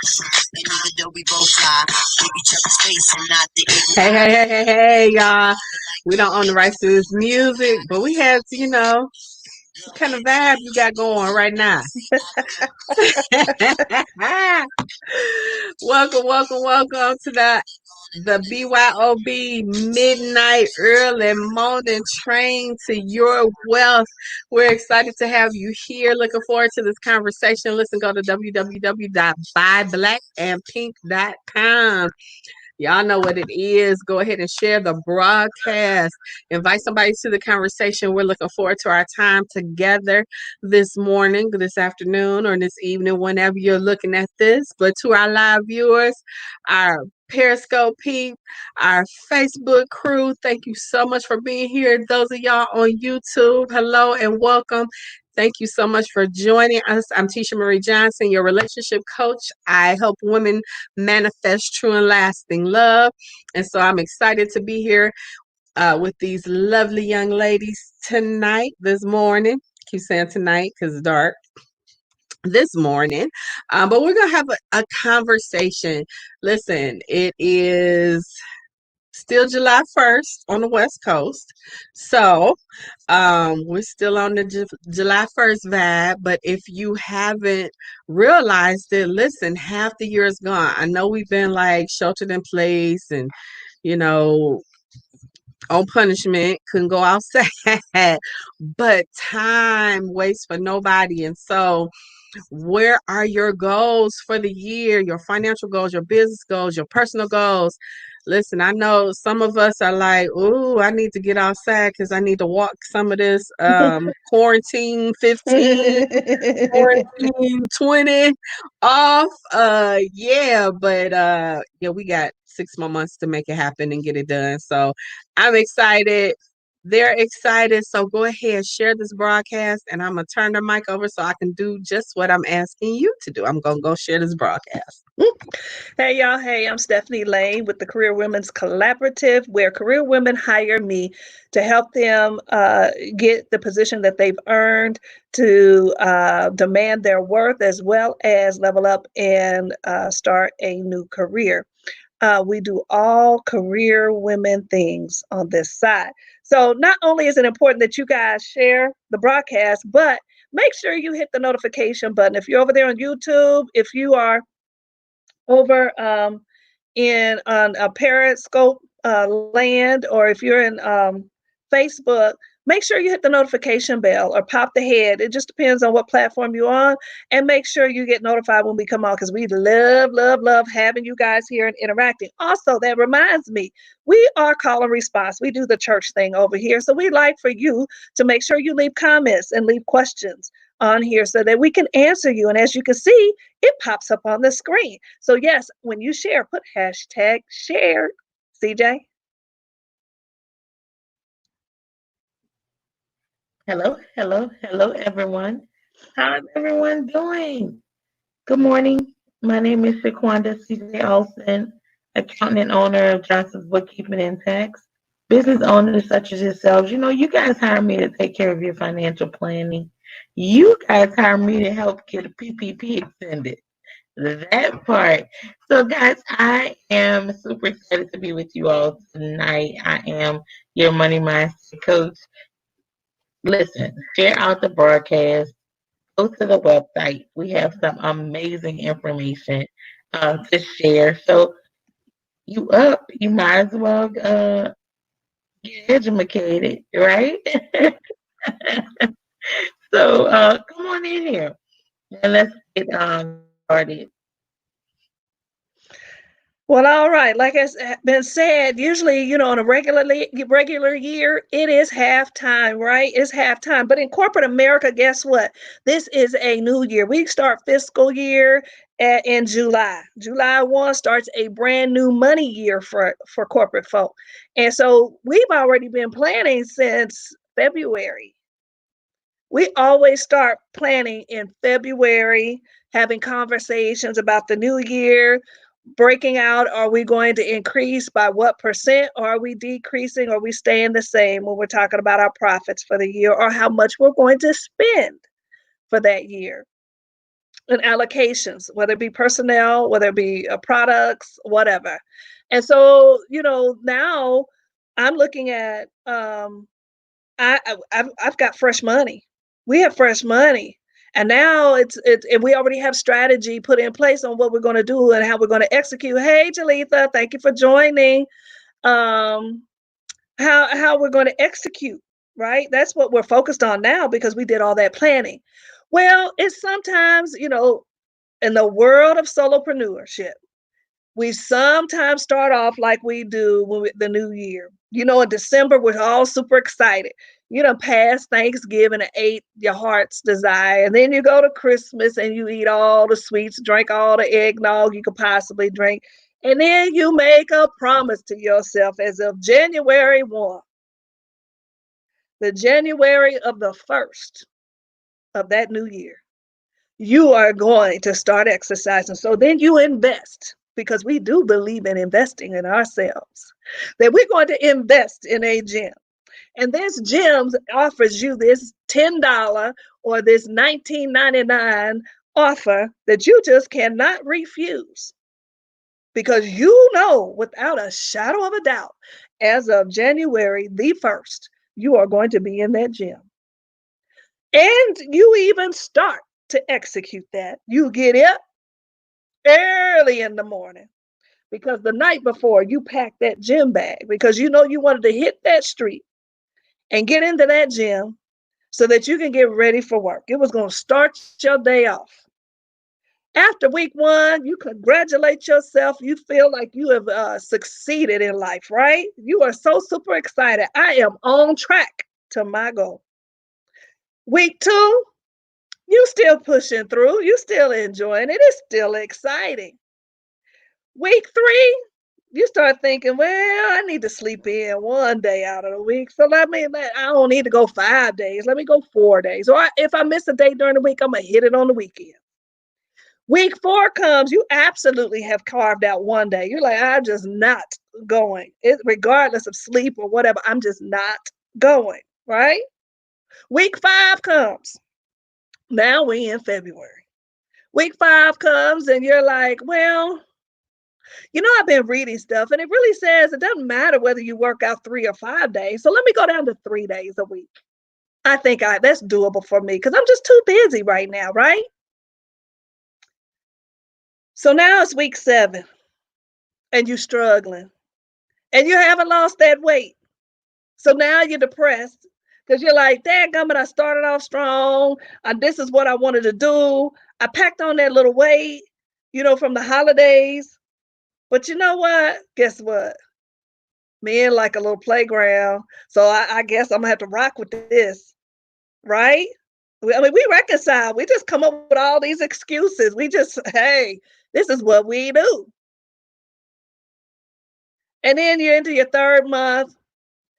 And even though we both lie, give each other space and not the hey, y'all. We don't own the rights to this music, but we have, what kind of vibe you got going right now? welcome to the BYOB Midnight Early Morning Train to Your Wealth. We're excited to have you here. Looking forward to this conversation. Listen, go to www.buyblackandpink.com. Y'all know what it is. Go ahead and share the broadcast. Invite somebody to the conversation. We're looking forward to our time together this morning, this afternoon, or this evening, whenever you're looking at this. But to our live viewers, our Periscope peep, our Facebook crew, thank you so much for being here. Those of y'all on YouTube, hello and welcome. Thank you so much for joining us. I'm Tisha Marie Johnson, your relationship coach. I help women manifest true and lasting love. And so I'm excited to be here with these lovely young ladies this morning. Keep saying tonight because it's dark. This morning. But we're going to have a conversation. Listen, it is still July 1st on the West Coast. So we're still on the July 1st vibe. But if you haven't realized it, listen, half the year is gone. I know we've been like sheltered in place and, on punishment, couldn't go outside. But time waits for nobody. And so where are your goals for the year? Your financial goals, your business goals, your personal goals? Listen, I know some of us are like, "Ooh, I need to get outside because I need to walk some of this quarantine 15, quarantine 20 off." But we got 6 more months to make it happen and get it done. So I'm excited. They're excited. So go ahead, share this broadcast, and I'm going to turn the mic over so I can do just what I'm asking you to do. I'm going to go share this broadcast. Hey, y'all. Hey, I'm Stephanie Lane with the Career Women's Collaborative, where career women hire me to help them get the position that they've earned, to demand their worth, as well as level up and start a new career. We do all career women things on this side. So not only is it important that you guys share the broadcast, but make sure you hit the notification button. If you're over there on YouTube, if you are over on a Periscope land, or if you're in Facebook, make sure you hit the notification bell or pop the head. It just depends on what platform you're on, and make sure you get notified when we come on, because we love having you guys here and interacting. Also, that reminds me, we are call and response. We do the church thing over here. So we'd like for you to make sure you leave comments and leave questions on here so that we can answer you. And as you can see, it pops up on the screen. So yes, when you share, put hashtag shared. CJ? Hello, everyone. How's everyone doing? Good morning. My name is Shaquanda C.J. Olson, accountant and owner of Johnson's Bookkeeping and Tax. Business owners such as yourselves, you guys hire me to take care of your financial planning. You guys hire me to help get a PPP extended. That part. So, guys, I am super excited to be with you all tonight. I am your money mindset coach. Listen, share out the broadcast. Go to the website. We have some amazing information to share. So you up, you might as well get educated, right? So come on in here and let's get started. Well, all right. Like has been said, usually, on a regular year, it is halftime, right? It's halftime. But in corporate America, guess what? This is a new year. We start fiscal year in July. July 1 starts a brand new money year for corporate folk. And so we've already been planning since February. We always start planning in February, having conversations about the new year, breaking out, are we going to increase by what percent, or are we decreasing, or are we staying the same when we're talking about our profits for the year, or how much we're going to spend for that year. and allocations, whether it be personnel, whether it be products, whatever. And so, now I'm looking at I've got fresh money. We have fresh money. And now and we already have strategy put in place on what we're going to do and how we're going to execute. Hey, Jalitha, thank you for joining. Um, how we're going to execute, right? That's what we're focused on now because we did all that planning. Well, it's sometimes, in the world of solopreneurship, we sometimes start off like we do the new year. In December, we're all super excited. You done past Thanksgiving and ate your heart's desire. And then you go to Christmas and you eat all the sweets, drink all the eggnog you could possibly drink. And then you make a promise to yourself as of January 1, the January of the 1st of that new year, you are going to start exercising. So then you invest, because we do believe in investing in ourselves, that we're going to invest in a gym. And this gym offers you this $10 or this $19.99 offer that you just cannot refuse. Because without a shadow of a doubt, as of January the 1st, you are going to be in that gym. And you even start to execute that. You get up early in the morning because the night before you pack that gym bag because you wanted to hit that street and get into that gym so that you can get ready for work. It was going to start your day off. After week 1, you congratulate yourself. You feel like you have succeeded in life, right? You are so super excited. I am on track to my goal. Week 2, you still pushing through. You still enjoying it. It's still exciting. Week 3, you start thinking, well, I need to sleep in 1 day out of the week. So I don't need to go 5 days. Let me go 4 days. Or if I miss a day during the week, I'm going to hit it on the weekend. Week 4 comes, you absolutely have carved out 1 day. You're like, I'm just not going. Regardless of sleep or whatever, I'm just not going, right? Week 5 comes. Now we in February. Week 5 comes and you're like, well, I've been reading stuff and it really says it doesn't matter whether you work out 3 or 5 days. So let me go down to 3 days a week. I think that's doable for me because I'm just too busy right now, right? So now it's week 7 and you're struggling and you haven't lost that weight. So now you're depressed because you're like, dadgummit, I started off strong. This is what I wanted to do. I packed on that little weight, from the holidays. But you know what? Guess what? Men like a little playground. So I guess I'm going to have to rock with this, right? We reconcile. We just come up with all these excuses. Hey, this is what we do. And then you're into your 3rd month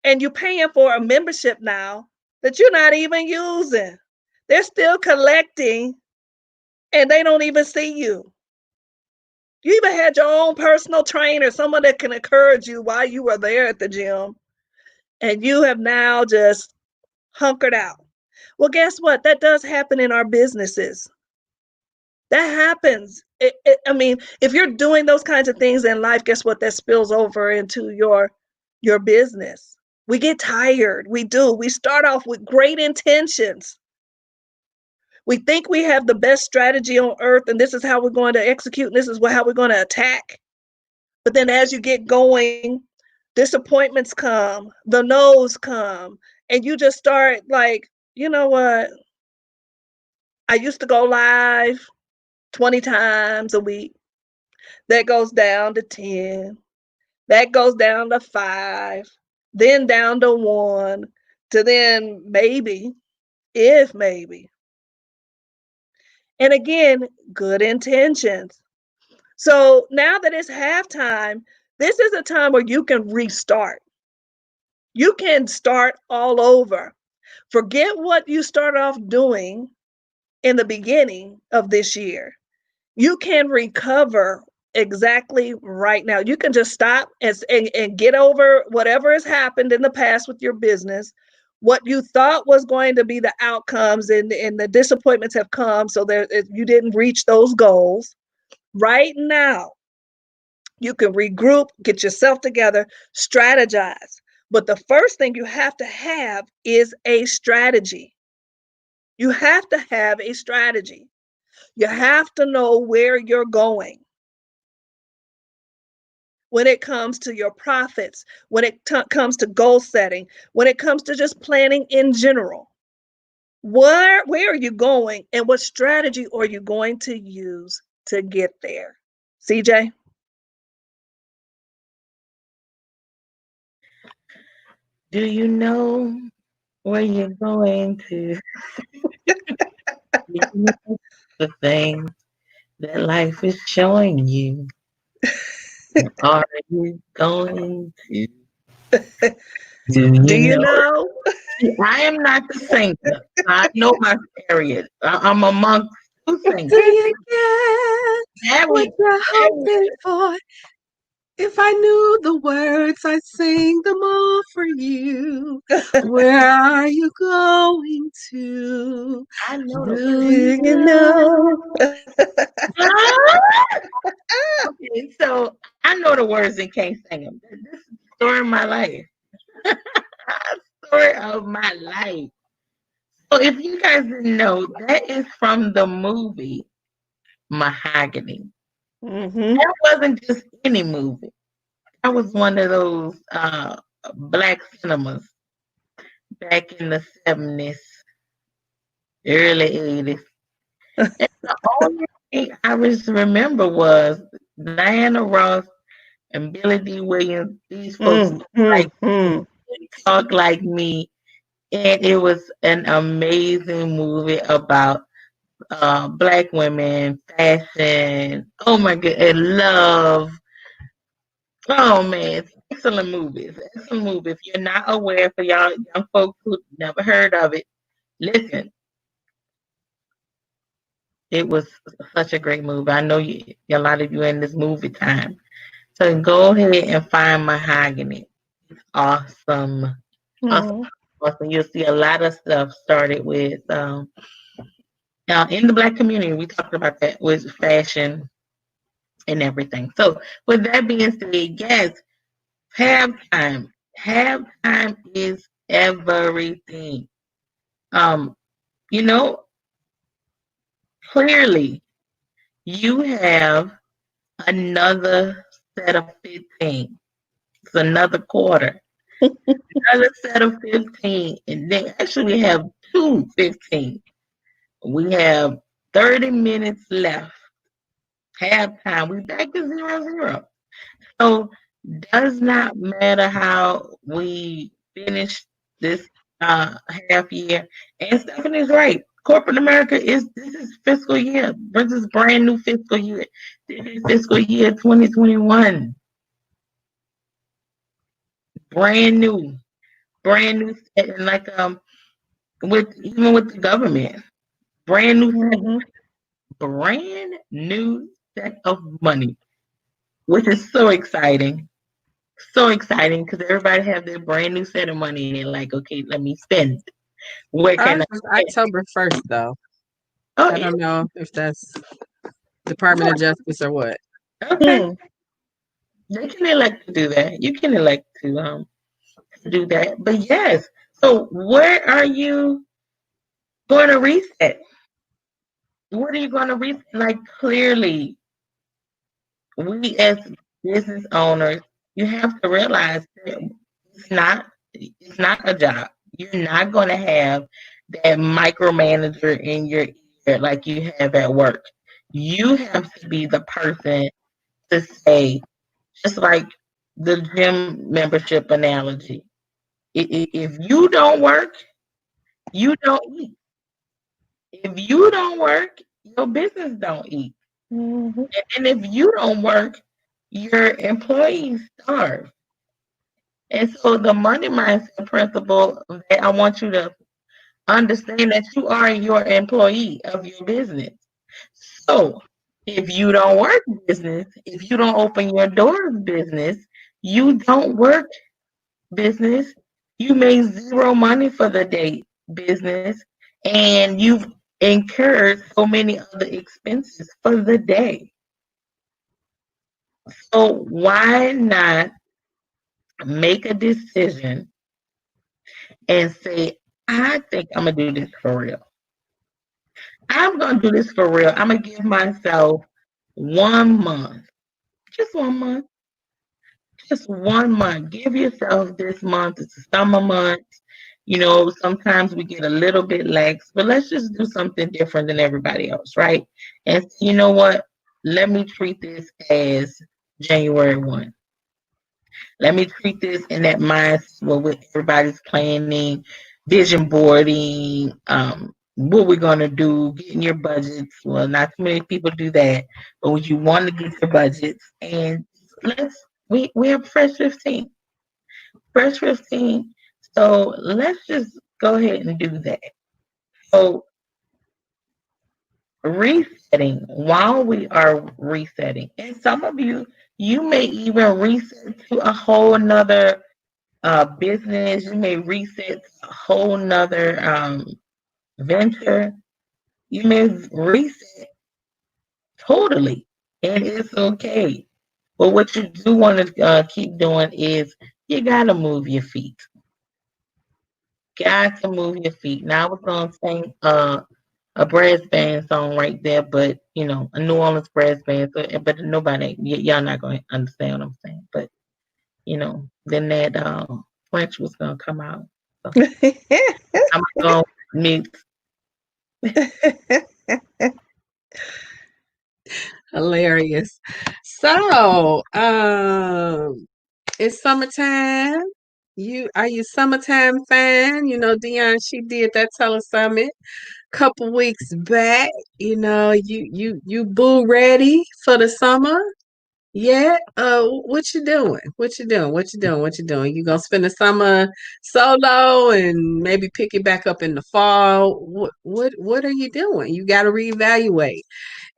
and you're paying for a membership now that you're not even using. They're still collecting and they don't even see you. You even had your own personal trainer, someone that can encourage you while you were there at the gym, and you have now just hunkered out. Well, guess what? That does happen in our businesses. That happens. If you're doing those kinds of things in life, guess what? That spills over into your business. We get tired. We do. We start off with great intentions. We think we have the best strategy on earth, and this is how we're going to execute, and this is how we're going to attack. But then as you get going, disappointments come, the no's come, and you just start like, you know what? I used to go live 20 times a week. That goes down to 10. That goes down to 5, then down to 1, to then maybe, if maybe. And again, good intentions. So now that it's halftime, this is a time where you can restart. You can start all over. Forget what you started off doing in the beginning of this year. You can recover exactly right now. You can just stop and get over whatever has happened in the past with your business, What you thought was going to be the outcomes and the disappointments have come, so there you didn't reach those goals. Right now, you can regroup, get yourself together, strategize. But the first thing you have to have is a strategy. You have to have a strategy. You have to know where you're going when it comes to your profits, when it comes to goal setting, when it comes to just planning in general. Where are you going, and what strategy are you going to use to get there? CJ? Do you know where you're going to? You know the thing that life is showing you. Are you going to? Do Do you you know? know? I am not the singer. I know my areas. I'm amongst two singers. Do you get That what was, you're that was hoping for? If I knew the words, I'd sing them all for you. Where are you going to? I know the Do Do you you know? know? okay, so I know the words and can't sing them. This is the story of my life. Story of my life. So if you guys didn't know, that is from the movie Mahogany. Mm-hmm. That wasn't just any movie. That was one of those black cinemas back in the 70s, early 80s. And the only thing I just remember was Diana Ross and Billy D. Williams. These folks like Mm-hmm. talk like me, and it was an amazing movie about black women, fashion. Oh my god, and love. Oh man, it's excellent movie. It's an excellent movie. If you're not aware, for y'all young folks who never heard of it, listen. It was such a great movie. I know a lot of you in this movie time. So go ahead and find Mahogany. It's awesome. Awesome. Mm-hmm. Awesome. You'll see a lot of stuff started with in the black community. We talked about that with fashion and everything. So with that being said, yes, halftime. Halftime is everything. Um, you know, clearly you have another set of 15. It's another quarter. Another set of 15. And then actually we have two 15. We have 30 minutes left. Halftime. We back to 0-0. So does not matter how we finish this half year. And Stephanie's right. Corporate America this is fiscal year. This is brand new fiscal year. This is fiscal year 2021. Brand new. Brand new and like with even with the government. Brand new Mm-hmm. brand new set of money. Which is so exciting. So exciting because everybody have their brand new set of money and they're like, okay, let me spend. Where can Ours I is spend? October 1st, though. Oh, I yeah. don't know if that's Department of Justice or what. Okay. They can elect to do that. You can elect to do that. But yes. So where are you going to reset? What are you going to reset? Like clearly, we as business owners, you have to realize that it's not a job. You're not going to have that micromanager in your ear like you have at work. You have to be the person to say, just like the gym membership analogy. If you don't work, you don't eat. If you don't work, your business don't eat. Mm-hmm. And if you don't work, your employees starve. And so the money mindset principle that I want you to understand that you are your employee of your business. So if you don't work business, if you don't open your doors business, you don't work business, You made zero money for the day business, and you've incurred so many other expenses for the day. So why not make a decision and say, I think I'm gonna do this for real. I'm gonna do this for real. I'm gonna give myself 1 month, just 1 month, just 1 month. Give yourself this month. It's a summer month. Sometimes we get a little bit lax, but let's just do something different than everybody else, right? And you know what? Let me treat this as January 1. Let me treat this in that mindset with everybody's planning, vision boarding, what we're gonna do, getting your budgets. Well, not too many people do that, but when you want to get your budgets, and we have fresh 15, fresh 15. So let's just go ahead and do that. So resetting while we are resetting, and some of you may even reset to a whole nother business. You may reset a whole nother venture. You may reset totally, and it's okay. But what you do want to keep doing is you gotta move your feet. Got to move your feet. Now I was gonna sing a brass band song right there, but a New Orleans brass band. So, but nobody, y'all not gonna understand what I'm saying. But then that French was gonna come out. So I'm gonna mix. Hilarious. So, it's summertime. Are you summertime fan? Dion, she did that telesummit couple weeks back. You boo ready for the summer? Yeah. What you doing? What you doing? What you doing? What you doing? You gonna spend the summer solo and maybe pick it back up in the fall? What are you doing? You got to reevaluate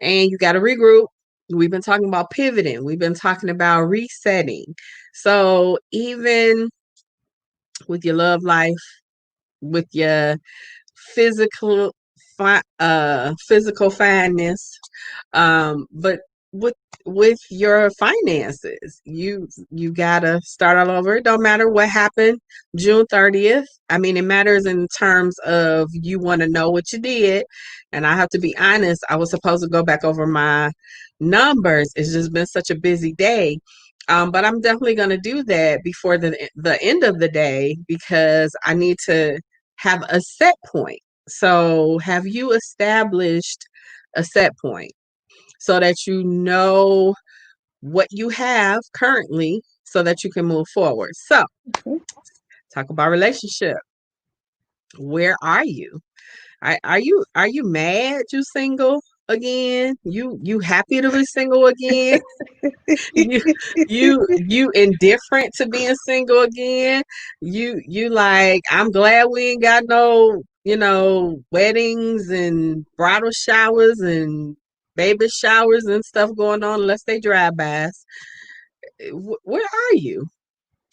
and you got to regroup. We've been talking about pivoting. We've been talking about resetting. So even with your love life, with your physical physical fineness, but with your finances, you gotta start all over. It don't matter what happened June 30th. I mean, it matters in terms of you want to know what you did. And I have to be honest, I was supposed to go back over my numbers. It's just been such a busy day. But I'm definitely going to do that before the end of the day because I need to have a set point. So, have you established a set point so that you know what you have currently so that you can move forward? So, talk about relationship. Where are you? Are you mad you single again? You happy to be single again? you you indifferent to being single again? You like, I'm glad we ain't got no weddings and bridal showers and baby showers and stuff going on unless they drive-bys. Where are you?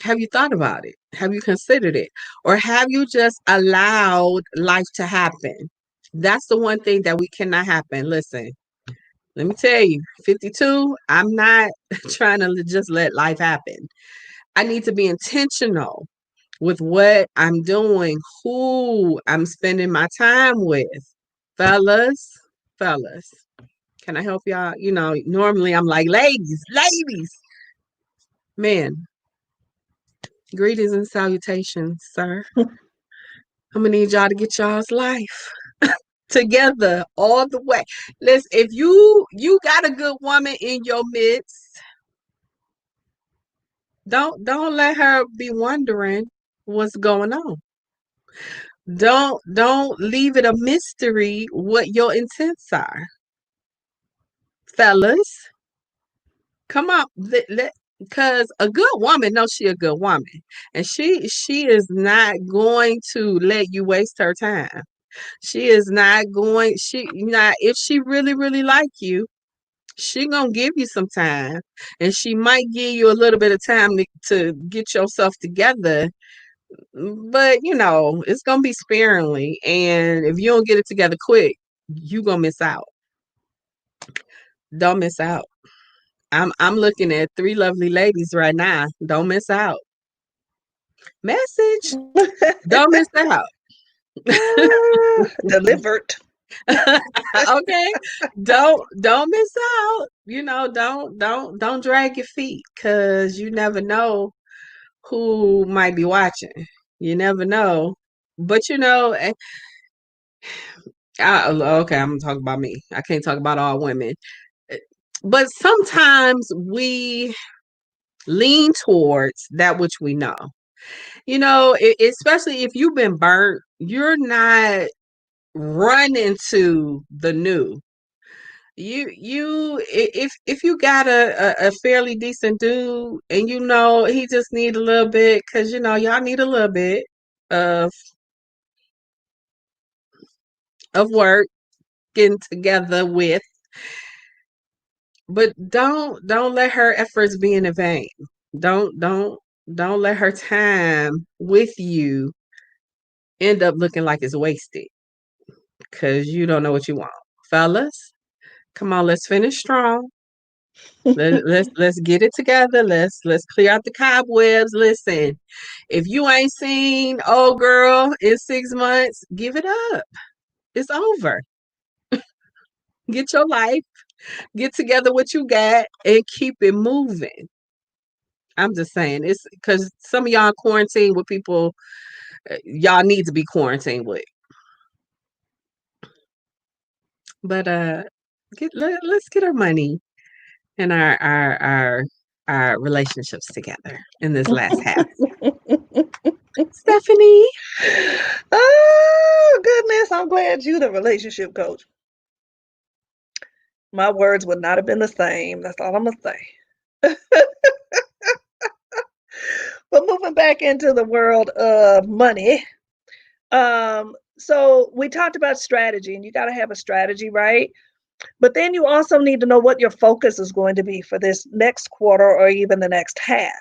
Have you thought about it? Have you considered it? Or have you just allowed life to happen? That's the one thing that we cannot happen. Listen, let me tell you, 52, I'm not trying to just let life happen. I need to be intentional with what I'm doing, who I'm spending my time with. Fellas, fellas, can I help y'all? Normally I'm like, ladies, men, greetings and salutations, sir. I'm gonna need y'all to get y'all's life together all the way. Listen, if you got a good woman in your midst, don't let her be wondering what's going on. Don't leave it a mystery what your intents are. Fellas, come on. Because a good woman knows she a good woman. And she is not going to let you waste her time. She is not going, if she really, really like you, she gonna give you some time, and she might give you a little bit of time to get yourself together. but it's gonna be sparingly, and if you don't get it together quick, you gonna miss out. Don't miss out. I'm looking at three lovely ladies right now. Don't miss out. Message. Don't miss out. Delivered. Okay. Don't miss out. Don't drag your feet, because you never know who might be watching. You never know. But okay, I'm gonna talk about me. I can't talk about all women. But sometimes we lean towards that which we know. Especially if you've been burnt, you're not running to the new. If you got a fairly decent dude, and he just need a little bit, because y'all need a little bit of work getting together with, but don't let her efforts be in vain. Don't let her time with you end up looking like it's wasted, because you don't know what you want. Fellas, come on, let's finish strong. Let's get it together. Let's clear out the cobwebs. Listen, if you ain't seen old girl in 6 months, give it up. It's over. Get your life, get together what you got, and keep it moving. I'm just saying, it's because some of y'all quarantine with people y'all need to be quarantined with. But let's get our money and our relationships together in this last half. Stephanie. Oh, goodness. I'm glad you're the relationship coach. My words would not have been the same. That's all I'm going to say. But moving back into the world of money. So we talked about strategy, and you got to have a strategy, right? But then you also need to know what your focus is going to be for this next quarter or even the next half.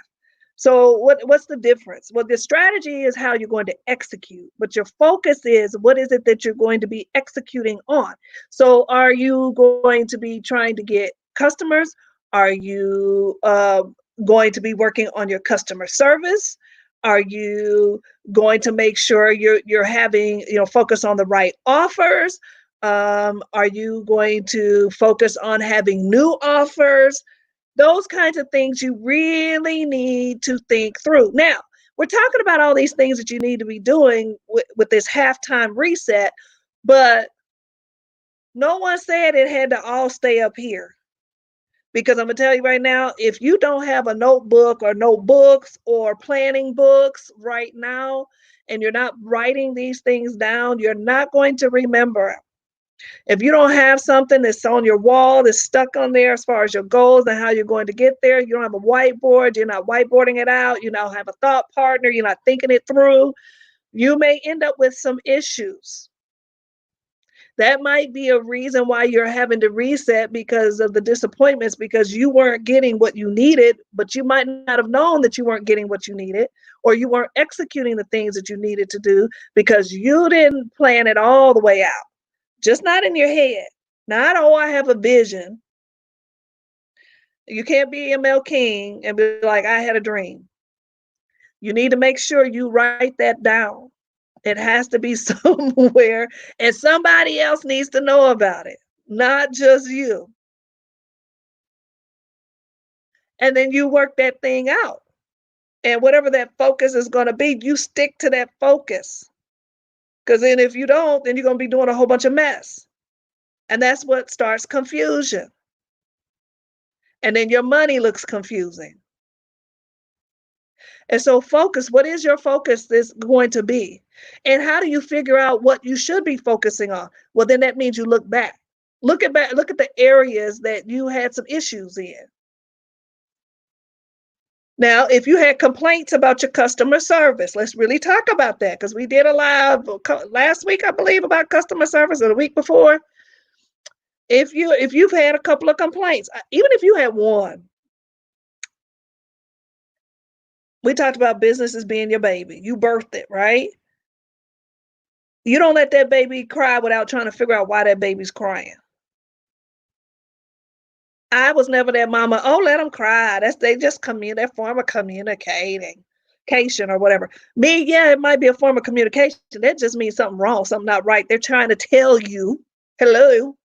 So what's the difference? Well, the strategy is how you're going to execute, but your focus is what is it that you're going to be executing on. So are you going to be trying to get customers? Are you going to be working on your customer service? Are you going to make sure you're having, focus on the right offers? Are you going to focus on having new offers? Those kinds of things you really need to think through. Now, we're talking about all these things that you need to be doing with this halftime reset, but no one said it had to all stay up here. Because I'm going to tell you right now, if you don't have a notebook or notebooks or planning books right now, and you're not writing these things down, you're not going to remember. If you don't have something that's on your wall, that's stuck on there as far as your goals and how you're going to get there, you don't have a whiteboard, you're not whiteboarding it out, you don't have a thought partner, you're not thinking it through, you may end up with some issues. That might be a reason why you're having to reset, because of the disappointments, because you weren't getting what you needed, but you might not have known that you weren't getting what you needed, or you weren't executing the things that you needed to do because you didn't plan it all the way out. Just not in your head. Not, oh, I have a vision. You can't be ML King and be like, I had a dream. You need to make sure you write that down. It has to be somewhere, and somebody else needs to know about it, not just you. And then you work that thing out. And whatever that focus is going to be, you stick to that focus. Because then if you don't, then you're going to be doing a whole bunch of mess. And that's what starts confusion. And then your money looks confusing. And so focus, what is your focus is going to be? And how do you figure out what you should be focusing on? Well, then that means you look back. Look at the areas that you had some issues in. Now, if you had complaints about your customer service, let's really talk about that, because we did a live last week, I believe, about customer service, or the week before. If you've had a couple of complaints, even if you had one, We talked about business as being your baby. You birthed it, right? You don't let that baby cry without trying to figure out why that baby's crying. I was never that mama, oh, let them cry. They just that form of communicating. Or whatever. Me, yeah, it might be a form of communication. That just means something wrong, something not right. They're trying to tell you, hello,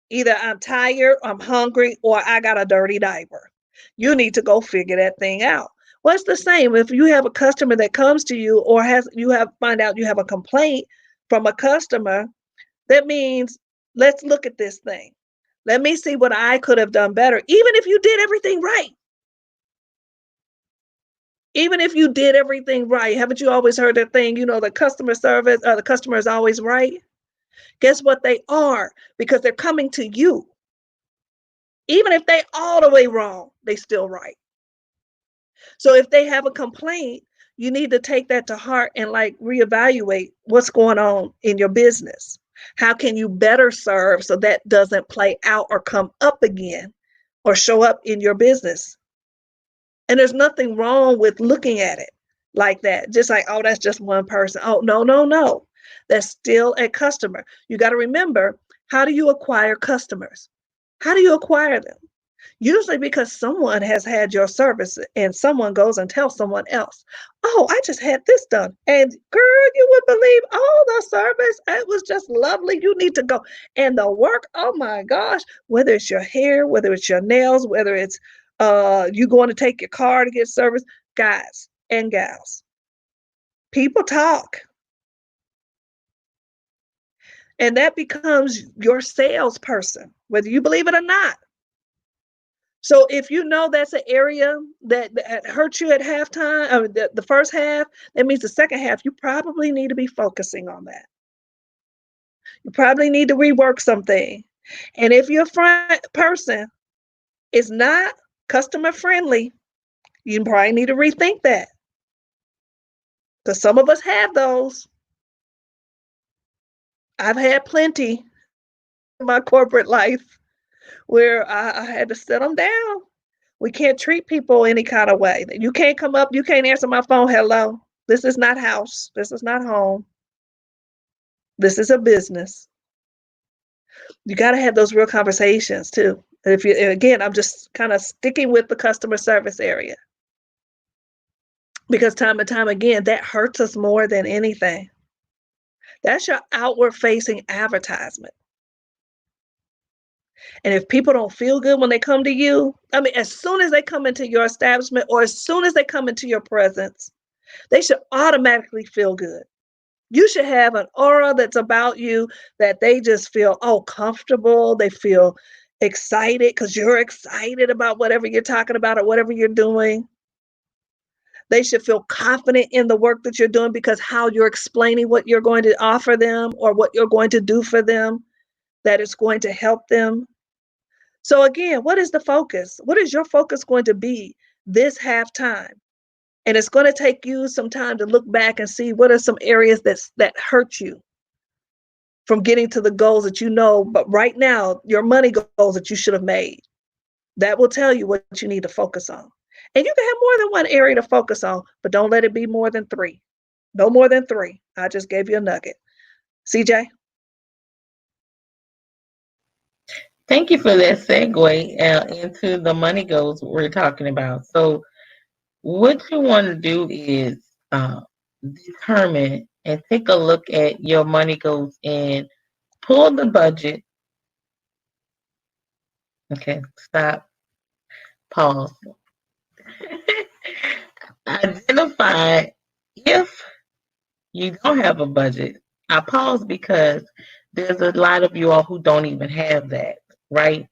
either I'm tired, I'm hungry, or I got a dirty diaper. You need to go figure that thing out. Well, it's the same. If you have a customer that comes to you or find out you have a complaint from a customer, that means let's look at this thing. Let me see what I could have done better, even if you did everything right. Even if you did everything right, haven't you always heard that thing, the customer service, the customer is always right? Guess what? They are, because they're coming to you. Even if they all the way wrong, they still right. So if they have a complaint, you need to take that to heart and reevaluate what's going on in your business. How can you better serve so that doesn't play out or come up again or show up in your business? And there's nothing wrong with looking at it like that. Just like, oh, that's just one person. Oh, no. That's still a customer. You got to remember, how do you acquire customers? How do you acquire them? Usually because someone has had your service and someone goes and tells someone else, oh, I just had this done. And girl, you would believe all the service. It was just lovely. You need to go. And the work, oh my gosh, whether it's your hair, whether it's your nails, whether it's you going to take your car to get service, guys and gals, people talk. And that becomes your salesperson, whether you believe it or not. So if you know that's an area that hurt you at halftime, or the first half, that means the second half, you probably need to be focusing on that. You probably need to rework something. And if your front person is not customer friendly, you probably need to rethink that. Because some of us have those. I've had plenty in my corporate life where I had to sit them down. We can't treat people any kind of way. You can't come up, you can't answer my phone. Hello, this is not house. This is not home. This is a business. You got to have those real conversations too. Again, I'm just kind of sticking with the customer service area, because time and time again, that hurts us more than anything. That's your outward facing advertisement. And if people don't feel good when they come to you, I mean, as soon as they come into your establishment or as soon as they come into your presence, they should automatically feel good. You should have an aura that's about you that they just feel, comfortable. They feel excited because you're excited about whatever you're talking about or whatever you're doing. They should feel confident in the work that you're doing because how you're explaining what you're going to offer them or what you're going to do for them, that it's going to help them. So again, what is the focus? What is your focus going to be this halftime? And it's going to take you some time to look back and see what are some areas that hurt you from getting to the goals that you know, but right now, your money goals that you should have made. That will tell you what you need to focus on. And you can have more than one area to focus on, but don't let it be more than 3. No more than 3. I just gave you a nugget. CJ? Thank you for that segue into the money goals we're talking about. So what you want to do is determine and take a look at your money goals and pull the budget. Okay, stop, pause. Identify if you don't have a budget. I pause because there's a lot of you all who don't even have that, right?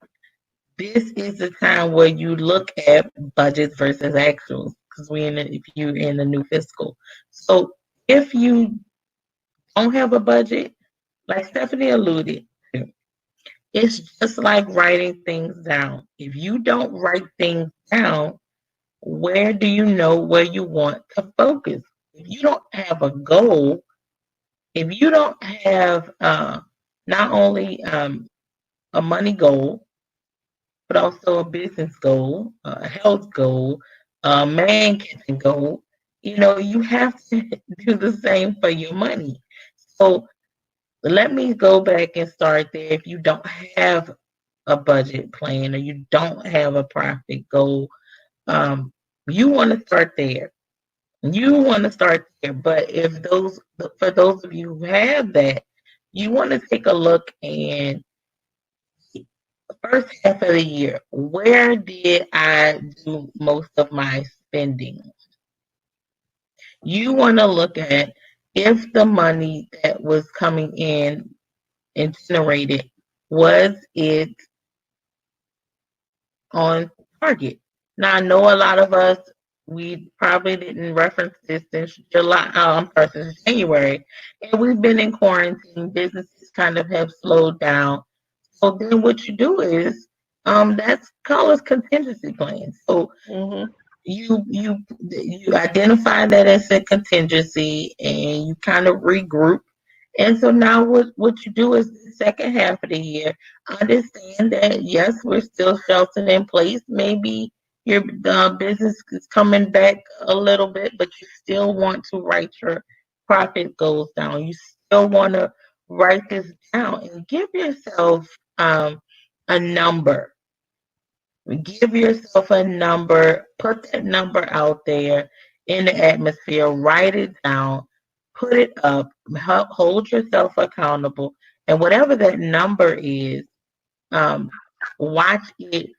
This is the time where you look at budgets versus actuals, because if you're in the new fiscal. So if you don't have a budget, like Stephanie alluded to, it's just like writing things down. If you don't write things down, where do you know where you want to focus? If you don't have a goal, if you don't have not only a money goal, but also a business goal, a health goal, a man catching gold, you have to do the same for your money. So let me go back and start there. If you don't have a budget plan or you don't have a profit goal, um, you want to start there. You want to start there. But for those of you who have that, you want to take a look and first half of the year, where did I do most of my spending? You want to look at if the money that was coming in and generated, was it on target? Now, I know a lot of us, we probably didn't reference this since since January, and we've been in quarantine. Businesses kind of have slowed down. So then what you do is, that's called a contingency plan. So Mm-hmm. you identify that as a contingency and you kind of regroup. And so now what you do is the second half of the year, understand that yes, we're still sheltered in place. Maybe your business is coming back a little bit, but you still want to write your profit goals down. You still want to write this down and give yourself a number. Give yourself a number, put that number out there in the atmosphere, write it down, put it up, hold yourself accountable, and whatever that number is, um, watch it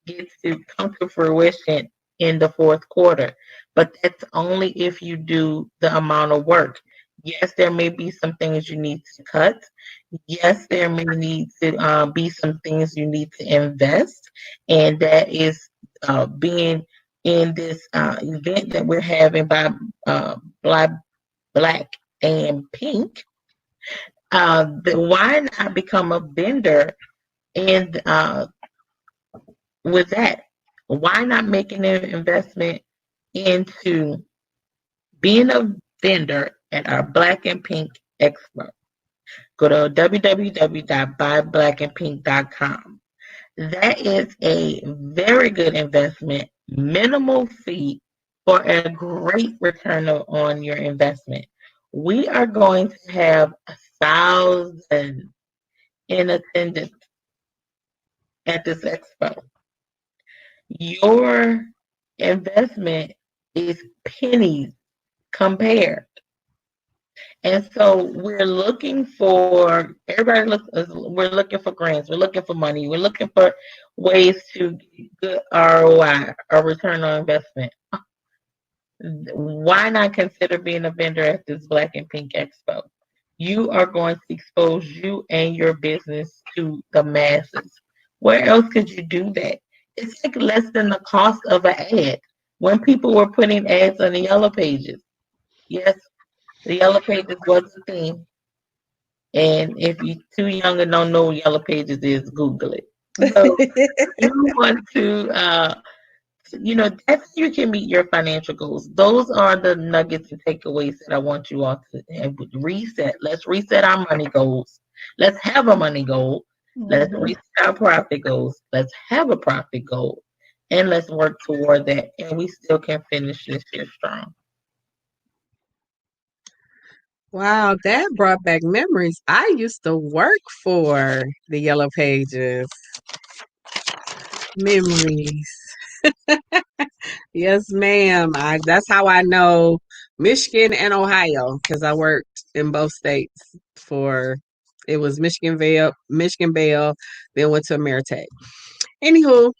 get to come to fruition in the fourth quarter. But that's only if you do the amount of work. Yes, there may be some things you need to cut. Yes, there may need to be some things you need to invest, and that is being in this event that we're having by Black, Black and Pink. Why not become a vendor and with that? Why not make an investment into being a vendor at our Black and Pink Expo? Go to www.buyblackandpink.com. That is a very good investment, minimal fee for a great return on your investment. We are going to have 1,000 in attendance at this expo. Your investment is pennies compared. And so we're looking for we're looking for grants, we're looking for money, we're looking for ways to get good ROI or return on investment. Why not consider being a vendor at this Black and Pink Expo? You are going to expose you and your business to the masses. Where else could you do that? It's like less than the cost of an ad. When people were putting ads on the yellow pages, yes, the yellow pages was a thing. And if you're too young and don't know what yellow pages is, Google it. So you want to that's how you can meet your financial goals. Those are the nuggets and takeaways that I want you all to reset. Let's reset our money goals. Let's have a money goal. Let's Mhm. reset our profit goals. Let's have a profit goal. And let's work toward that. And we still can finish this year strong. Wow, that brought back memories. I used to work for the Yellow Pages. Memories. Yes, ma'am. That's how I know Michigan and Ohio because I worked in both states for it was Michigan Bell, then went to Ameritech. Anywho,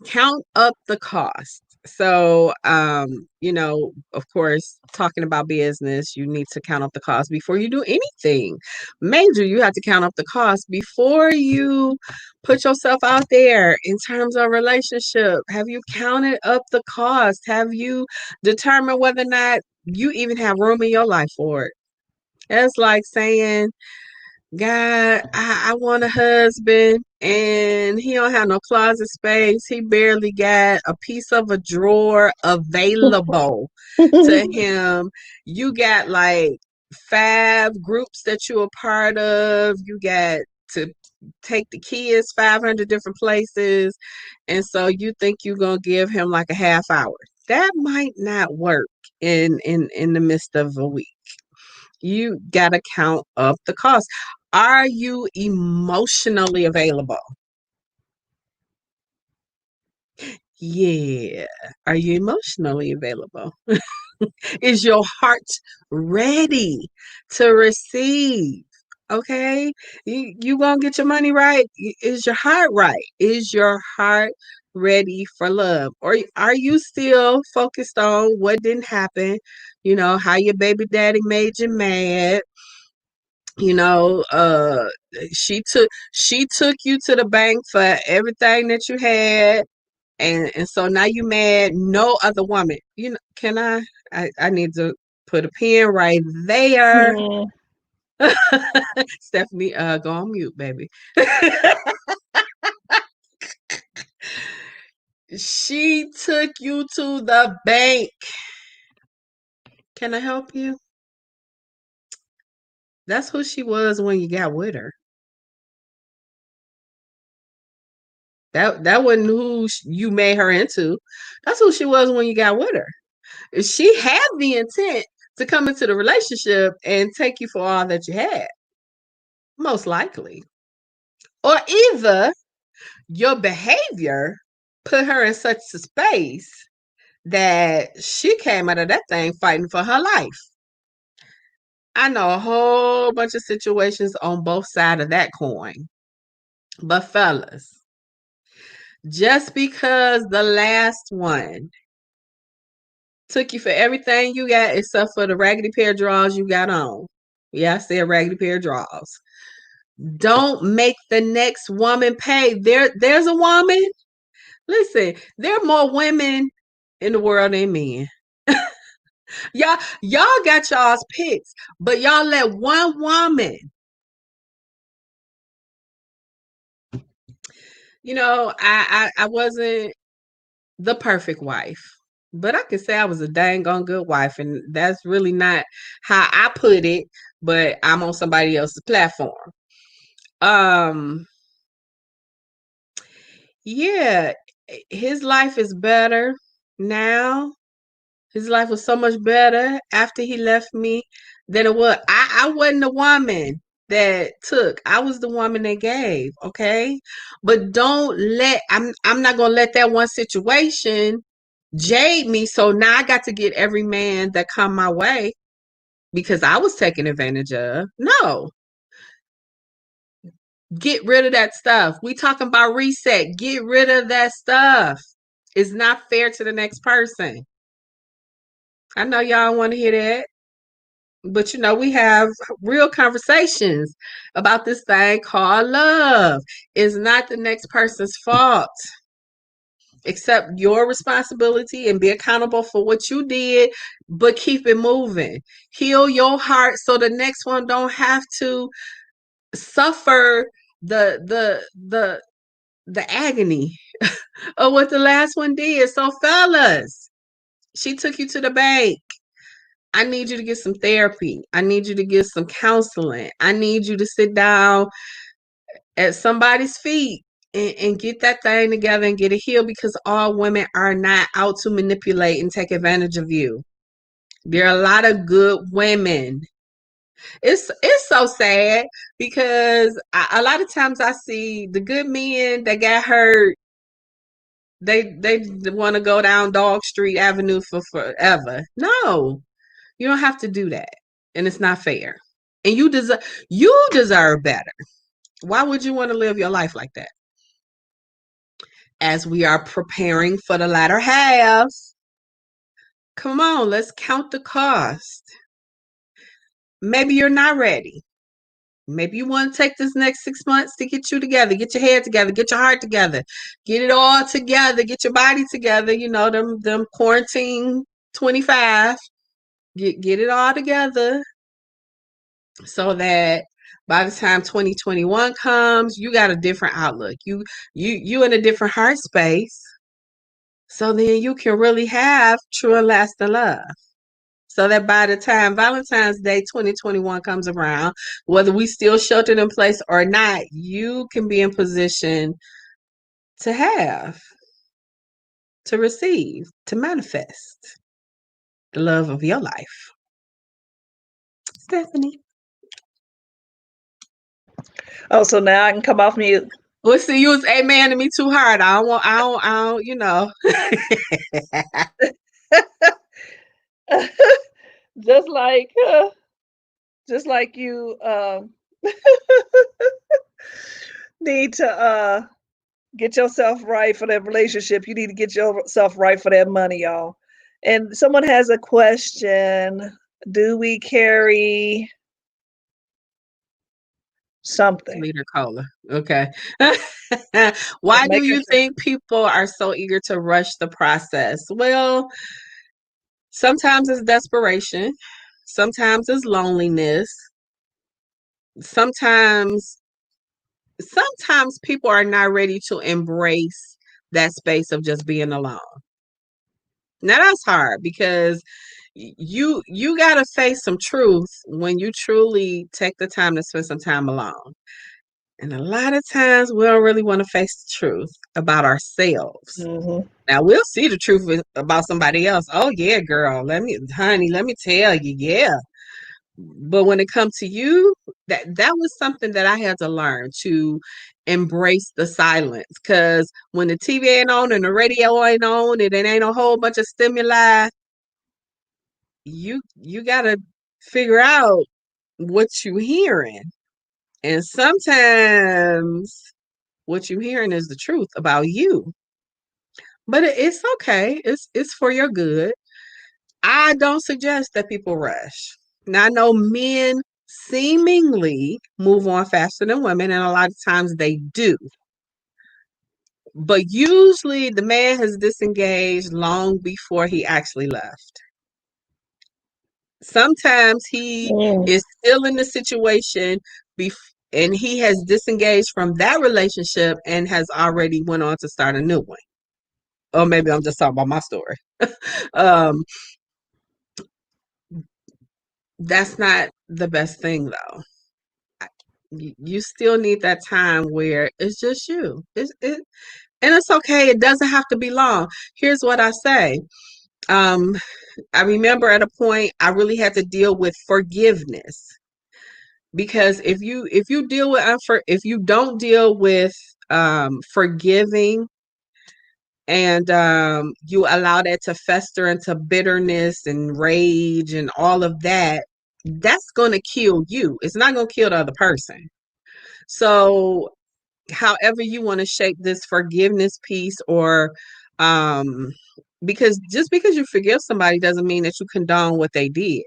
count up the cost. So, of course, talking about business, you need to count up the cost before you do anything major. You have to count up the cost before you put yourself out there in terms of relationship. Have you counted up the cost? Have you determined whether or not you even have room in your life for it? It's like saying, God, I want a husband and he don't have no closet space. He barely got a piece of a drawer available to him. You got like 5 groups that you're a part of. You got to take the kids 500 different places, and so you think you're gonna give him like a half hour. That might not work in the midst of a week. You gotta count up the cost. Are you emotionally available? Yeah. Are you emotionally available? Is your heart ready to receive? Okay, you gonna get your money right. Is your heart right? Is your heart ready for love, or are you still focused on what didn't happen? You know how your baby daddy made you mad. You know, she took you to the bank for everything that you had, and so now you mad. No other woman. You know, can I need to put a pin right there. Mm, Stephanie, go on mute, baby. She took you to the bank. Can I help you? That's who she was when you got with her. That wasn't who you made her into. That's who she was when you got with her. She had the intent to come into the relationship and take you for all that you had, most likely. Or either your behavior put her in such a space that she came out of that thing fighting for her life. I know a whole bunch of situations on both sides of that coin. But fellas, just because the last one took you for everything you got except for the raggedy pair of drawers you got on. Yeah, I said raggedy pair of drawers. Don't make the next woman pay. There's a woman. Listen, there are more women in the world than men. Y'all got y'all's picks, but y'all let one woman. You know, I wasn't the perfect wife, but I could say I was a dang on good wife, and that's really not how I put it, but I'm on somebody else's platform. Um, yeah, his life is better now. His life was so much better after he left me than it was. I wasn't the woman that took. I was the woman that gave, okay? But don't let I'm not gonna let that one situation jade me. So now I got to get every man that come my way because I was taken advantage of. No. Get rid of that stuff. We talking about reset. Get rid of that stuff. It's not fair to the next person. I know y'all want to hear that. But you know, we have real conversations about this thing called love. It's not the next person's fault. Accept your responsibility and be accountable for what you did, but keep it moving. Heal your heart so the next one don't have to suffer the agony of what the last one did. So fellas, she took you to the bank. I need you to get some therapy. I need you to get some counseling. I need you to sit down at somebody's feet and get that thing together and get it healed because all women are not out to manipulate and take advantage of you. There are a lot of good women. It's so sad because a lot of times I see the good men that got hurt. They want to go down Dog Street Avenue for forever. No, you don't have to do that, and it's not fair. And you deserve better. Why would you want to live your life like that? As we are preparing for the latter half, come on, let's count the cost. Maybe you're not ready. Maybe you want to take this next 6 months to get you together, get your head together, get your heart together, get it all together, get your body together. You know them quarantine 25. Get it all together so that by the time 2021 comes, you got a different outlook. You in a different heart space. So then you can really have true and lasting love. so that by the time Valentine's Day 2021 comes around, whether we still sheltered in place or not, you can be in position to have, to receive, to manifest the love of your life. Stephanie. Oh, so now I can come off mute. Well, see, you was amen to me too hard. I don't, you know. just like you need to get yourself right for that relationship. You need to get yourself right for that money, y'all. And someone has a question. Do we carry something? Liter cola. Okay. Why do you think people are so eager to rush the process? Well, sometimes it's desperation. Sometimes it's loneliness. Sometimes people are not ready to embrace that space of just being alone. Now that's hard because you got to face some truth when you truly take the time to spend some time alone. And a lot of times we don't really want to face the truth about ourselves. Mm-hmm. Now we'll see the truth about somebody else. Oh yeah, girl, let me tell you, yeah. But when it comes to you, that was something that I had to learn to embrace the silence. Because when the TV ain't on and the radio ain't on and it ain't a whole bunch of stimuli, you gotta figure out what you hearing. And sometimes what you hearing is the truth about you. But it's okay. It's for your good. I don't suggest that people rush. Now I know men seemingly move on faster than women, and a lot of times they do. But usually the man has disengaged long before he actually left. Sometimes he is still in the situation and he has disengaged from that relationship and has already went on to start a new one. Or maybe I'm just talking about my story. That's not the best thing though. You still need that time where it's just you. And it's okay. It doesn't have to be long. Here's what I say. I remember at a point I really had to deal with forgiveness. Because if you don't deal with forgiving and you allow that to fester into bitterness and rage and all of that, that's going to kill you. It's not going to kill the other person. So however you want to shape this forgiveness piece, or because just because you forgive somebody doesn't mean that you condone what they did.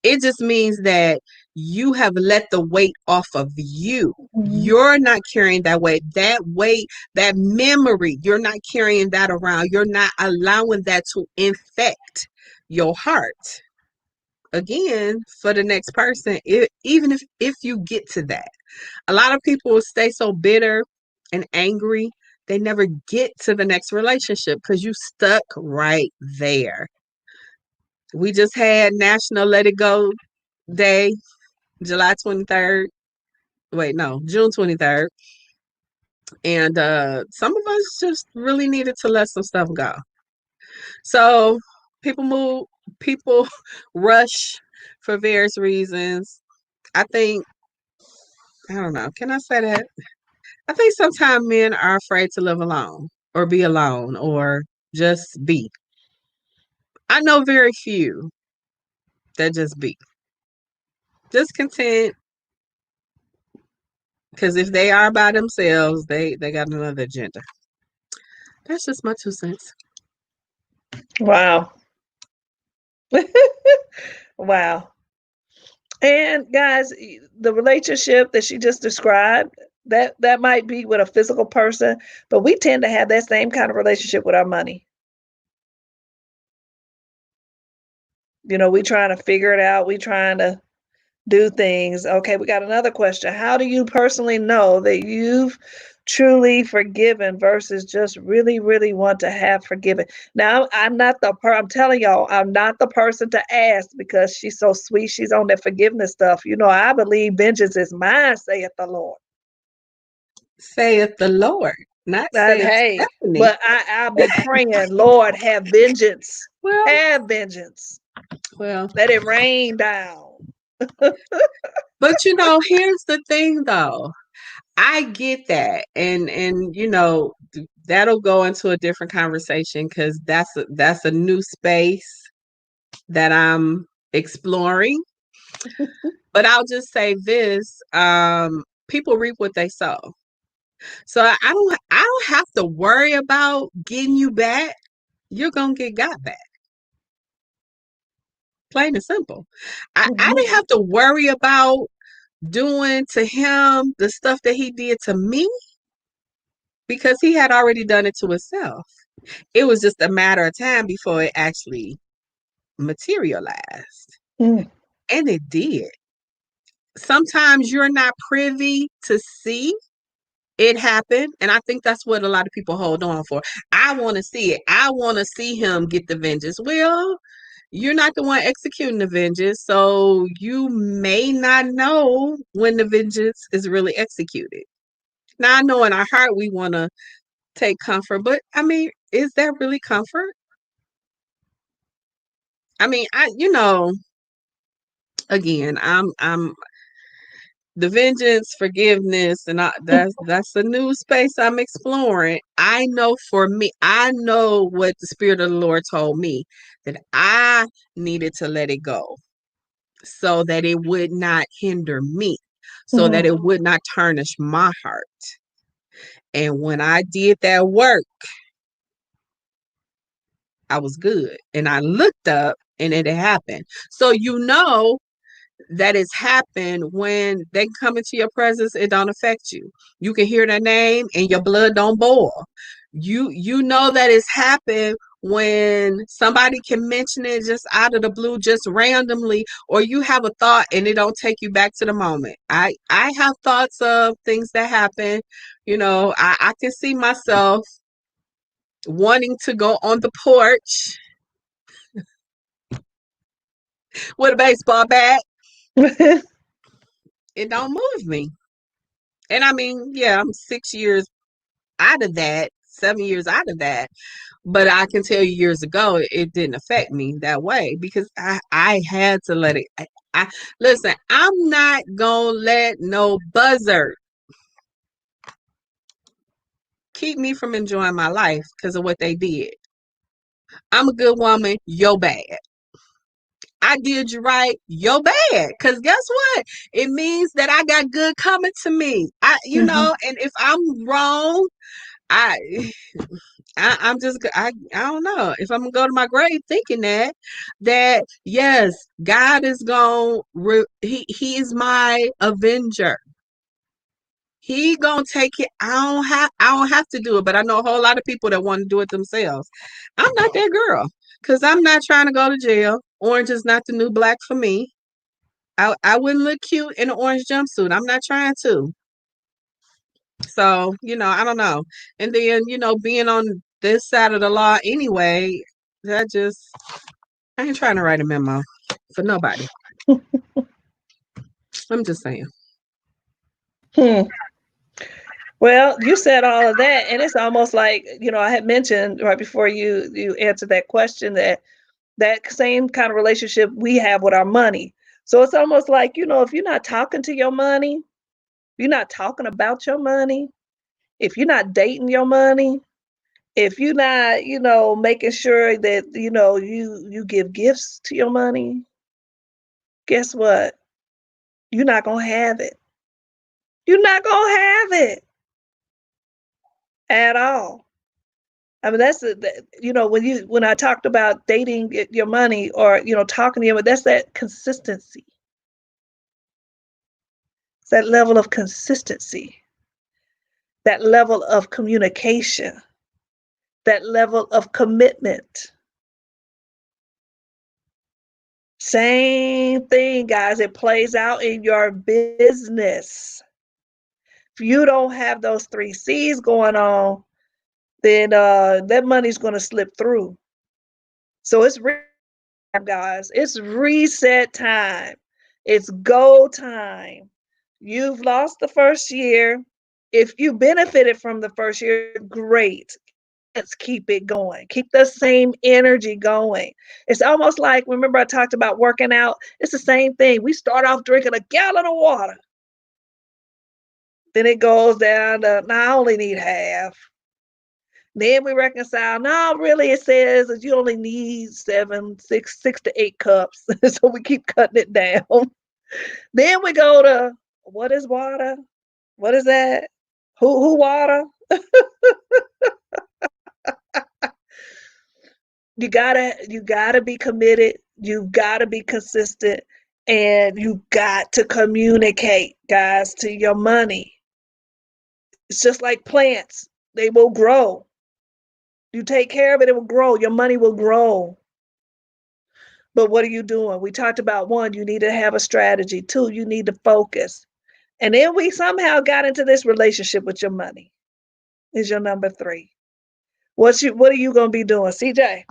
It just means that you have let the weight off of you. Mm-hmm. You're not carrying that weight. That weight, that memory, you're not carrying that around. You're not allowing that to infect your heart. Again, for the next person, even if you get to that. A lot of people will stay so bitter and angry, they never get to the next relationship because you stuck right there. We just had National Let It Go Day, July 23rd. Wait, no, June 23rd. And some of us just really needed to let some stuff go. So people rush for various reasons. I don't know, can I say that? I think sometimes men are afraid to live alone or be alone or just be. I know very few that just be. Just content. Because if they are by themselves, they got another agenda. That's just my 2 cents. Wow. Wow. And guys, the relationship that she just described, that might be with a physical person, but we tend to have that same kind of relationship with our money. You know, we trying to figure it out. We trying to do things. Okay, we got another question. How do you personally know that you've truly forgiven versus just really, really want to have forgiven. Now, I'm telling y'all, I'm not the person to ask because she's so sweet. She's on that forgiveness stuff. You know, I believe vengeance is mine, saith the Lord. Saith the Lord, not And saith hey, Stephanie. but I'll be praying, Lord, have vengeance. Well, Have vengeance. well, Let it rain down. but you know, here's the thing though. I get that. And you know, that'll go into a different conversation because that's a new space that I'm exploring. But I'll just say this, people reap what they sow. So I don't have to worry about getting you back. You're gonna get got back. Plain and simple. I didn't have to worry about doing to him the stuff that he did to me because he had already done it to himself. It was just a matter of time before it actually materialized. Mm. And it did. Sometimes you're not privy to see it happen. And I think that's what a lot of people hold on for. I want to see it. I want to see him get the vengeance. Well, you're not the one executing the vengeance. So you may not know when the vengeance is really executed. Now, I know in our heart we want to take comfort, but I mean, is that really comfort? I mean, again, I'm the vengeance, forgiveness, and that's a new space I'm exploring. I know for me, I know what the Spirit of the Lord told me that I needed to let it go so that it would not hinder me, so that it would not tarnish my heart. And when I did that work, I was good. And I looked up and it had happened. So you know that it's happened when they come into your presence, it don't affect you. You can hear their name and your blood don't boil. You know that it's happened when somebody can mention it just out of the blue, just randomly, or you have a thought and it don't take you back to the moment. I have thoughts of things that happen. You know, I can see myself wanting to go on the porch with a baseball bat. It don't move me. And I mean, yeah, I'm 6 years out of that, 7 years out of that. But I can tell you years ago, it didn't affect me that way because I had to let it. I listen. I'm not gonna let no buzzard keep me from enjoying my life because of what they did. I'm a good woman. You're bad. I did you right. You're bad. Cause guess what? It means that I got good coming to me. And if I'm wrong, I I'm just I don't know if I'm gonna go to my grave thinking that yes, God is going he's my avenger. He gonna take it. I don't have to do it, but I know a whole lot of people that want to do it themselves. I'm not that girl because I'm not trying to go to jail. Orange is not the new black for me. I wouldn't look cute in an orange jumpsuit. I'm not trying to. So, I don't know. And then, being on this side of the law anyway, that just, I ain't trying to write a memo for nobody. I'm just saying. Hmm. Well, you said all of that, and it's almost like, I had mentioned right before you answered that question that same kind of relationship we have with our money. So it's almost like, if you're not talking to your money, you're not talking about your money, if you're not dating your money, if you're not, making sure that, you give gifts to your money, guess what? You're not going to have it. You're not going to have it at all. I mean, when I talked about dating your money or, talking to you, that's that consistency. It's that level of consistency, that level of communication, that level of commitment. Same thing, guys. It plays out in your business. If you don't have those 3 C's going on, then that money's going to slip through. So it's time, guys. It's reset time. It's go time. You've lost the first year. If you benefited from the first year, great. Let's keep it going. Keep the same energy going. It's almost like, remember I talked about working out? It's the same thing. We start off drinking a gallon of water. Then it goes down to, now I only need half. Then we reconcile. No, really, it says that you only need 6 to 8 cups. So we keep cutting it down. Then we go to, what is water? What is that? Who water? You gotta be committed. You gotta be consistent, and you got to communicate, guys, to your money. It's just like plants; they will grow. You take care of it, it will grow. Your money will grow. But what are you doing? We talked about 1, you need to have a strategy. 2, you need to focus. And then we somehow got into this relationship with your money. Is your number 3. What are you gonna be doing, CJ?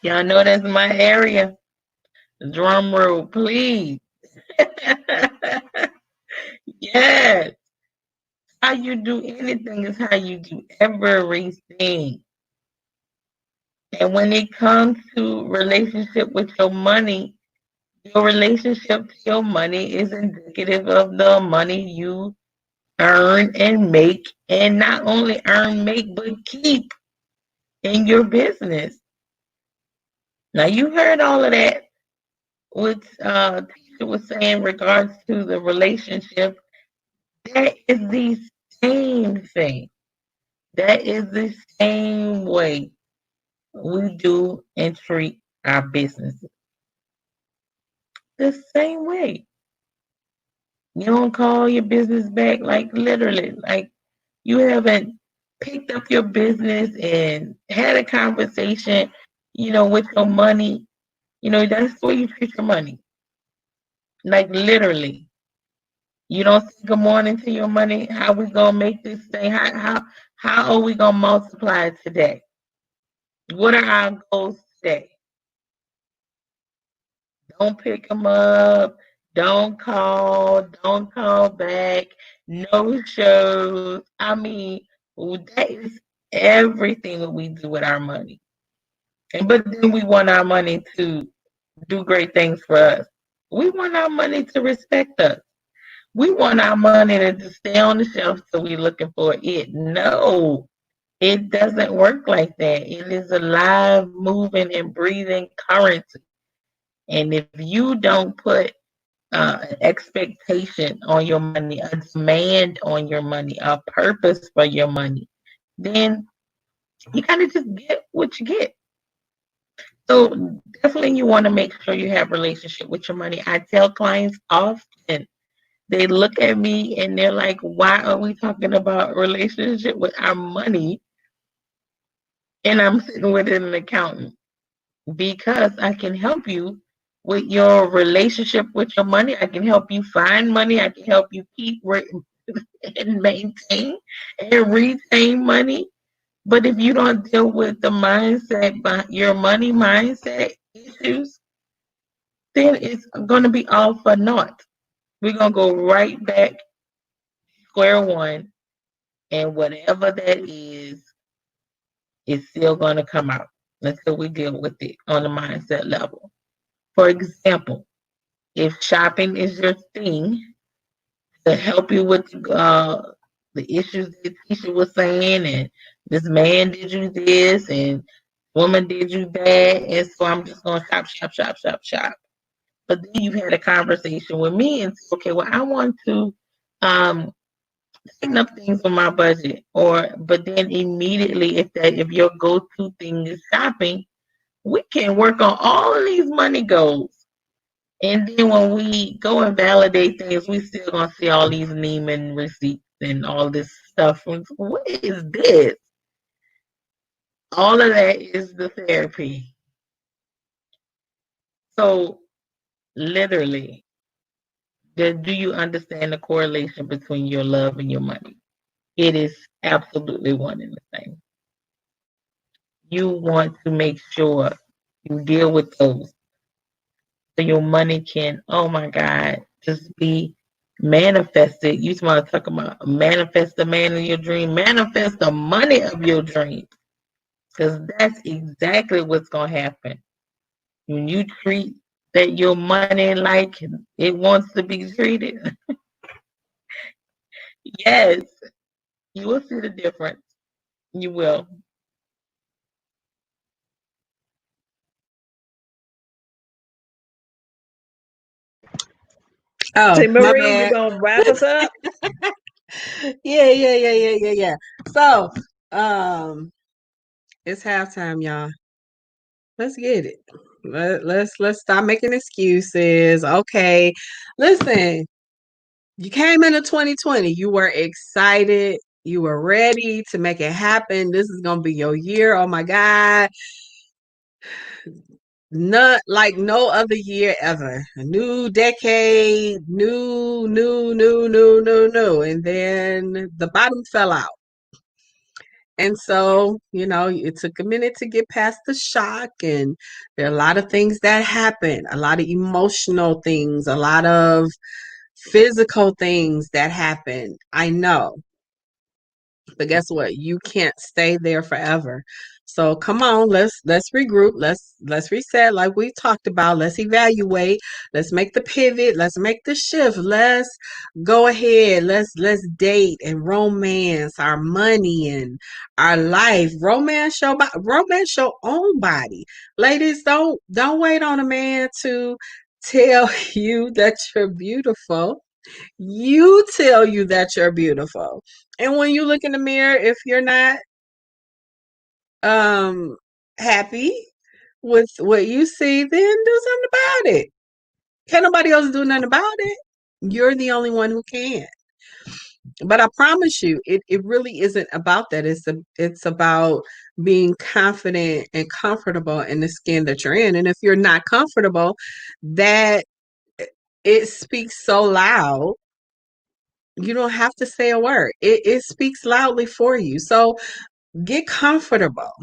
Y'all know that's my area. Drum roll, please. Yes. How you do anything is how you do everything. And when it comes to relationship with your money, your relationship to your money is indicative of the money you earn and make, and not only earn, make, but keep in your business. Now you heard all of that, what teacher was saying in regards to the relationship. That is the same thing. That is the same way we do and treat our businesses. The same way. You don't call your business back, like literally, like you haven't picked up your business and had a conversation, with your money. That's the way you treat your money. Like literally. You don't say good morning to your money. How we gonna make this thing? How are we gonna multiply it today? What are our goals today? Don't pick them up. Don't call back. No shows. I mean, that is everything that we do with our money. But then we want our money to do great things for us. We want our money to respect us. We want our money to just stay on the shelf so we're looking for it. No, it doesn't work like that. It is a live, moving, and breathing currency. And if you don't put an expectation on your money, a demand on your money, a purpose for your money, then you kind of just get what you get. So definitely you want to make sure you have a relationship with your money. I tell clients often, they look at me and they're like, why are we talking about relationship with our money? And I'm sitting with an accountant, because I can help you with your relationship with your money. I can help you find money. I can help you keep and maintain and retain money. But if you don't deal with the mindset, your money mindset issues, then it's going to be all for naught. We're going to go right back square one, and whatever that is still going to come out until we deal with it on the mindset level. For example, if shopping is your thing, to help you with the issues that Tisha was saying, and this man did you this, and woman did you that, and so I'm just going to shop, shop, shop, shop, shop. But then you had a conversation with me and said, okay, well, I want to tighten up things on my budget, but then immediately, if your go-to thing is shopping, we can work on all of these money goals. And then when we go and validate things, we still gonna see all these Neiman receipts and all this stuff. What is this? All of that is the therapy. So literally, do you understand the correlation between your love and your money? It is absolutely one and the same. You want to make sure you deal with those so your money can, oh my God, just be manifested. You want to talk about manifest the man in your dream, manifest the money of your dream. Because that's exactly what's going to happen. When you treat that your money like it wants to be treated, yes, you will see the difference. You will. Oh, T. my Marie, you bad. gonna wrap us up? Yeah. So, it's halftime, y'all. Let's get it. Let's stop making excuses. Okay. Listen, you came into 2020. You were excited. You were ready to make it happen. This is gonna be your year. Oh my God. Not like no other year ever. A new decade, new. And then the bottom fell out. And so, it took a minute to get past the shock, and there are a lot of things that happen, a lot of emotional things, a lot of physical things that happen. I know. But guess what? You can't stay there forever. So come on, let's regroup. Let's reset like we talked about. Let's evaluate. Let's make the pivot. Let's make the shift. Let's go ahead. Let's date and romance our money and our life. Romance your own body. Ladies, don't wait on a man to tell you that you're beautiful. You tell you that you're beautiful. And when you look in the mirror, if you're not um happy with what you see, then do something about it. Can't nobody else do nothing about it. You're the only one who can. But I promise you, it really isn't about that. It's about being confident and comfortable in the skin that you're in. And if you're not comfortable, that it speaks so loud. You don't have to say a word. It speaks loudly for you. So get comfortable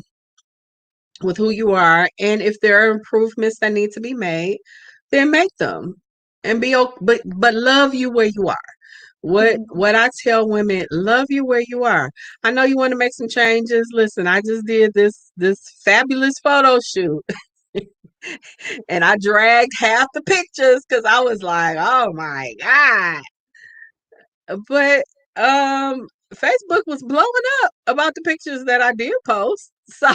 with who you are, and if there are improvements that need to be made, then make them, and be okay. But love you where you are. What I tell women, love you where you are. I know you want to make some changes. Listen, I just did this fabulous photo shoot, and I dragged half the pictures because I was like, oh my God. But Facebook was blowing up about the pictures that I did post. So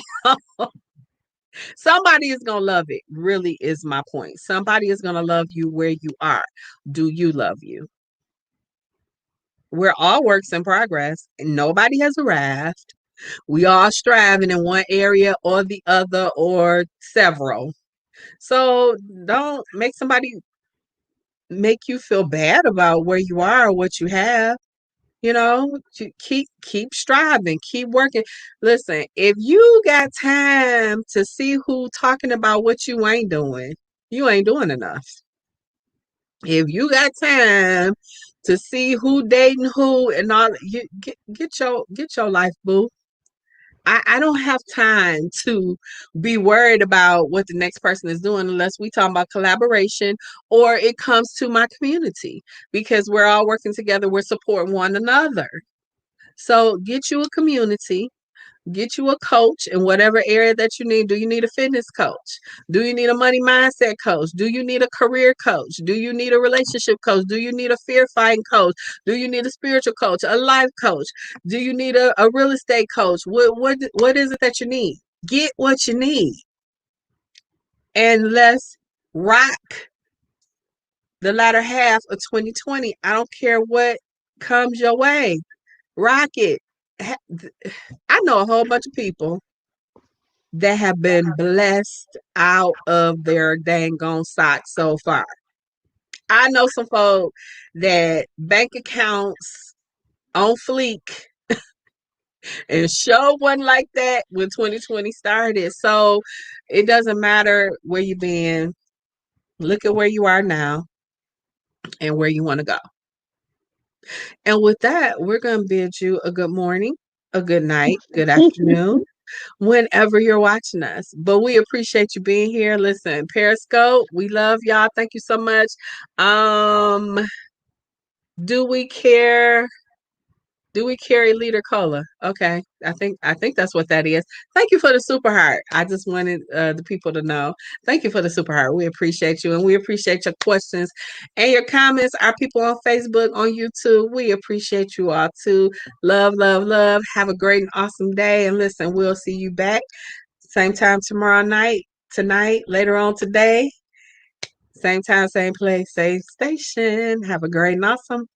somebody is gonna love it, really is my point. Somebody is gonna love you where you are. Do you love you? We're all works in progress, and nobody has arrived. We all striving in one area or the other or several. So don't make somebody make you feel bad about where you are or what you have. Keep striving, keep working. Listen, if you got time to see who talking about what you ain't doing, you ain't doing enough. If you got time to see who dating who and all, you get your life, boo. I don't have time to be worried about what the next person is doing unless we talk about collaboration or it comes to my community, because we're all working together, we're supporting one another. So get you a community, get you a coach in whatever area that you need. Do you need a fitness coach? Do you need a money mindset coach? Do you need a career coach? Do you need a relationship coach? Do you need a fear fighting coach? Do you need a spiritual coach, a life coach? Do you need a real estate coach? What is it that you need? Get what you need. And let's rock the latter half of 2020. I don't care what comes your way. Rock it. I know a whole bunch of people that have been blessed out of their dang on socks so far. I know some folk that bank accounts on fleek and show one like that when 2020 started. So it doesn't matter where you've been. Look at where you are now and where you want to go. And with that, we're going to bid you a good morning, a good night, good afternoon, whenever you're watching us. But we appreciate you being here. Listen, Periscope, we love y'all. Thank you so much. Do we care? Do we carry leader cola? Okay, I think that's what that is. Thank you for the super heart. I just wanted the people to know. Thank you for the super heart. We appreciate you, and we appreciate your questions and your comments. Our people on Facebook, on YouTube, we appreciate you all too. Love, love, love. Have a great and awesome day. And listen, we'll see you back same time tomorrow night. Tonight, later on today. Same time, same place, same station. Have a great and awesome